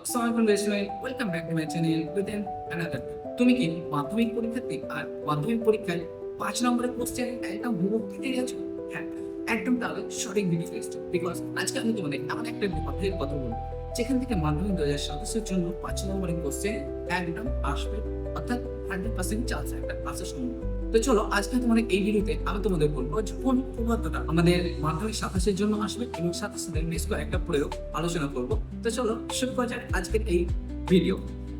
আসসালামু আলাইকুম, welcome back to my channel with another. তুমি কি মাধ্যমিক পরীক্ষার্থী আর মাধ্যমিক পরীক্ষায় ৫ নম্বরের কোশ্চেন একদম হুবহু দিতে গেছো? হ্যাঁ, একদম তাহলে সঠিক ভিডিও এসেছে। বিকজ আজকে আমি তোমাদের এমন একটা বিভাগের কথা বলবো যেখান থেকে মাধ্যমিক ২০২৭-এর জন্য ৫ নম্বরের কোশ্চেন একদম আসবে, অর্থাৎ 100% চান্স একটা আসার সম্ভাবনা। তো চলো আজকে তোমাদের এই ভিডিওতে আমি তোমাদের বলবো যে কোন উপপাদ্যটা আমাদের মাধ্যমিক ২৭-এর জন্য আসবে এবং সাথে সাথে বেশ কয়েকটা প্রয়োগ আলোচনা করবো। তো চলো শুরু করা যাক আজকের এই ভিডিও।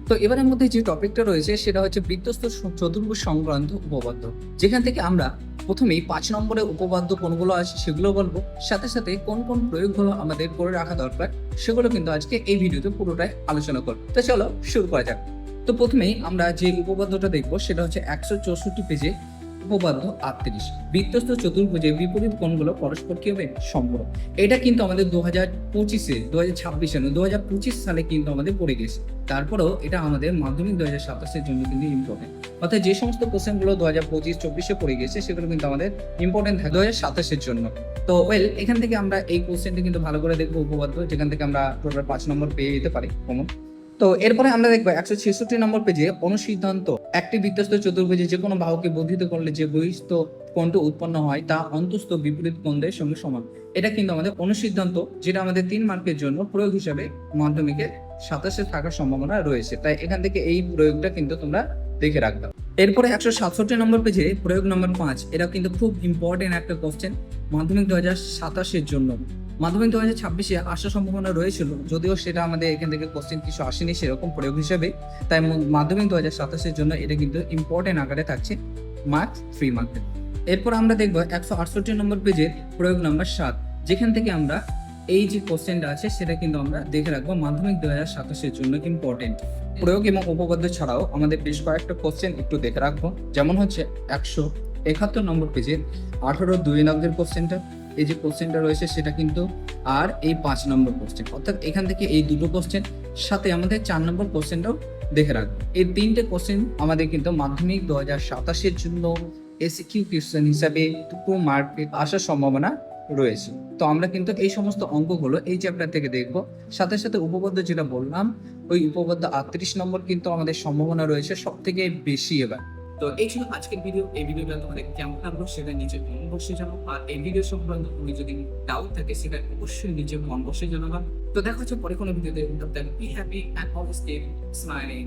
তো এবারের মধ্যে যে টপিকটা রয়েছে সেটা হচ্ছে বৃত্তস্থ চতুর্ভুজ সংক্রান্ত উপপাদ্য, যেখান থেকে আমরা প্রথমেই ৫ নম্বরের উপপাদ্য কোনগুলো আছে সেগুলো বলবো, সাথে সাথে কোন কোন প্রয়োগগুলো আমাদের করে রাখা দরকার সেগুলো কিন্তু আজকে এই ভিডিওতে পুরোটাই আলোচনা করবো। তো চলো শুরু করা যাক। তো প্রথমেই আমরা যে উপপাদ্যটা দেখবো সেটা হচ্ছে ১৬৪ পেজে উপপাদ্য ৩৮, বৃত্তস্থ চতুর্ভুজের বিপরীত কোণগুলো পরস্পর কি হবে? সম্পূরক। এটা কিন্তু আমাদের ২০২৫ সালে কিন্তু আমাদের পড়ে গেছে। তারপরেও এটা আমাদের মাধ্যমিক ২০২৭-এর জন্য কিন্তু ইম্পর্টেন্ট, অর্থাৎ যে সমস্ত কোশ্চেনগুলো ২০২৫-২৪-এ পড়ে গেছে সেগুলো কিন্তু আমাদের ইম্পর্টেন্ট থাকে ২০২৭-এর জন্য। তো এখান থেকে আমরা এই কোশ্চেনটা কিন্তু ভালো করে দেখবো উপপাদ্য, যেখান থেকে আমরা টোটাল ৫ নম্বর পেয়ে যেতে পারি কমন। তো এরপরে আমরা দেখবো ১৬৬ নম্বর পেজে অনুসিদ্ধান্ত, একটি বৃত্তস্থ চতুর্ভুজে যে কোনো বাহুকে বর্ধিত করলে যে বহিস্থ কোণটি উৎপন্ন হয় তা অন্তস্থ বিপরীত কোণদের সঙ্গে সমান। এটা কিন্তু আমাদের অনুসিদ্ধান্ত, যেটা আমাদের ৩ মার্কের জন্য প্রয়োগ হিসাবে মাধ্যমিকে ২৭-এ থাকার সম্ভাবনা রয়েছে। তাই এখান থেকে এই প্রয়োগটা কিন্তু তোমরা দেখে রাখবে। এরপরে ১৬৭ নম্বর পেজে প্রয়োগ নম্বর ৫, এটা কিন্তু খুব ইম্পর্টেন্ট একটা কোশ্চেন মাধ্যমিক ২০২৭-এর জন্য। মাধ্যমিক ২০২৬-এ আসার সম্ভাবনা রয়েছিল, যদিও সেটা আমাদের এখান থেকে কোশ্চেন কিছু আসেনি সেরকম প্রয়োগ হিসেবে। তাই মাধ্যমিক ২০২৭-এর জন্য এটা কিন্তু ইম্পর্টেন্ট আকারে থাকছে মার্কস 3 মার্কের। এরপর আমরা দেখবো ১৬৮ নম্বর পেজের প্রয়োগ নম্বর ৭, যেখান থেকে আমরা এই যে কোশ্চেনটা আছে সেটা কিন্তু আমরা দেখে রাখবো মাধ্যমিক ২০২৭-এর জন্য ইম্পর্টেন্ট। প্রয়োগ এবং উপপাদ্য ছাড়াও আমাদের বেশ কয়েকটা কোশ্চেন একটু দেখে রাখবো, যেমন হচ্ছে ১৭১ নম্বর পেজের ১৮-২ নম্বরের কোশ্চেনটা। এই যে কোশ্চেনটা রয়েছে সেটা কিন্তু আর এই ৫ নম্বর কোশ্চেন, অর্থাৎ এখান থেকে এই দুটো কোশ্চেন সাথে আমাদের ৪ নম্বর কোশ্চেনটাও দেখে রাখবো। এই ৩টে কোশ্চেন আমাদের কিন্তু মাধ্যমিক ২০২৭-এর জন্য এসিকিউ কোশ্চেন হিসাবে 2 মার্কে আসার সম্ভাবনা রয়েছে। তো আমরা কিন্তু এই সমস্ত অঙ্কগুলো এই চ্যাপ্টার থেকে দেখবো, সাথে সাথে উপপাদ্য যেটা বললাম ওই উপপাদ্য ৩৮ নম্বর কিন্তু আমাদের সম্ভাবনা রয়েছে সব থেকে বেশি এবার। তো এই ছিল আজকের ভিডিও। এই ভিডিওটা তোমাদের কেমন লাগলো সেটা নিচে কমেন্ট বক্সে জানাও, আর এই ভিডিও সংক্রান্ত তুমি যদি ডাউট থাকে সেটা অবশ্যই নিচে কমেন্ট বক্সে জানাবা। তো দেখা হচ্ছে পরে কোনো ভিডিওতে। Be happy and always keep smiling.